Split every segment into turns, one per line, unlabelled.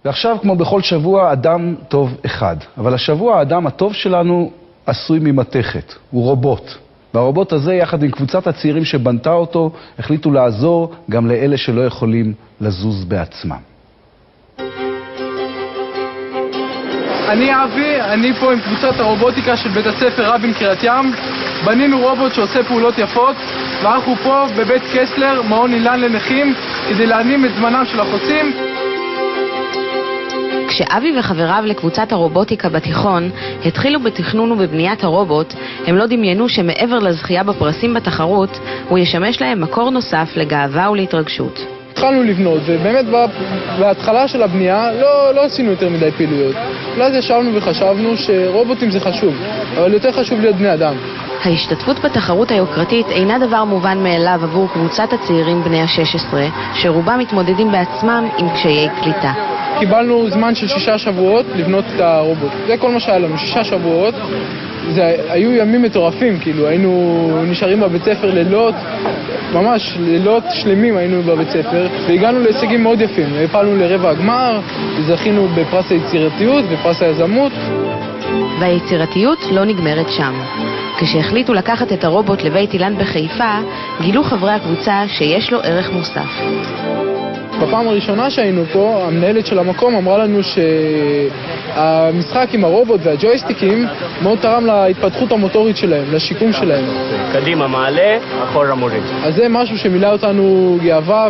ועכשיו, כמו בכל שבוע, אדם טוב אחד. אבל השבוע האדם הטוב שלנו עשוי ממתכת. הוא רובוט. והרובוט הזה, יחד עם קבוצת הצעירים שבנתה אותו, החליטו לעזור גם לאלה שלא יכולים לזוז בעצמם.
אני אבי, אני פה עם קבוצת הרובוטיקה של בית הספר רבין קריית ים. בנינו רובוט שעושה פעולות יפות, ואנחנו פה בבית קסלר, מעון אילן לנכים, כדי להנים את זמנם של החוצים.
כשאבי וחבריו לקבוצת הרובוטיקה בתיכון התחילו בתכנון ובבניית הרובוט, הם לא דמיינו שמעבר לזכייה בפרסים בתחרות, הוא ישמש להם מקור נוסף לגאווה ולהתרגשות.
התחלנו לבנות, ובאמת בהתחלה של הבנייה לא עשינו יותר מדי פעילויות. אז ישבנו וחשבנו שרובוטים זה חשוב, אבל יותר חשוב להיות בני אדם.
ההשתתפות בתחרות היוקרתית אינה דבר מובן מאליו עבור קבוצת הצעירים בני ה-16, שרובם מתמודדים בעצמם עם קשיי קליטה.
קיבלנו זמן של 6 שבועות לבנות את הרובוט. זה כל מה שהיה לנו, 6 שבועות. היו ימים מטורפים, כאילו, היינו נשארים בבית ספר לילות, ממש לילות שלמים היינו בבית ספר, והגענו להישגים מאוד יפים. הפעלנו לרבע הגמר, זכינו בפרס היצירתיות ופרס היזמות.
והיצירתיות לא נגמרת שם. כשהחליטו לקחת את הרובוט לבית אילן בחיפה, גילו חברי הקבוצה שיש לו ערך מוסף.
בפעם הראשונה שהיינו פה, המנהלת של המקום אמרה לנו שהמשחק עם הרובוט והג'ויסטיקים מאוד תרם להתפתחות המוטורית שלהם, לשיקום שלהם.
קדימה מעלה, אחורה מוריד.
אז זה משהו שמילא אותנו גאווה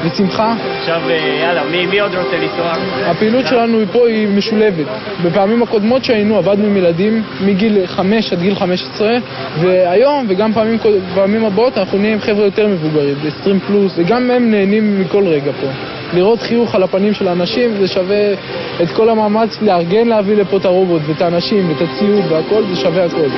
ושמחה.
עכשיו יאללה, מי עוד רוצה לנסוע?
הפעילות שלנו פה היא משולבת. בפעמים הקודמות שהיינו עבדנו עם ילדים מגיל 5 עד גיל 15, והיום וגם פעמים הבאות אנחנו נהיה עם חבר'ה יותר מבוגרים, 20 פלוס, וגם הם נהנים מכל רגע פה. לראות חיוך על הפנים של האנשים זה שווה את כל המאמץ לארגן להביא לפה את הרובוט ואת האנשים ואת הציוד והכל, זה שווה הכל.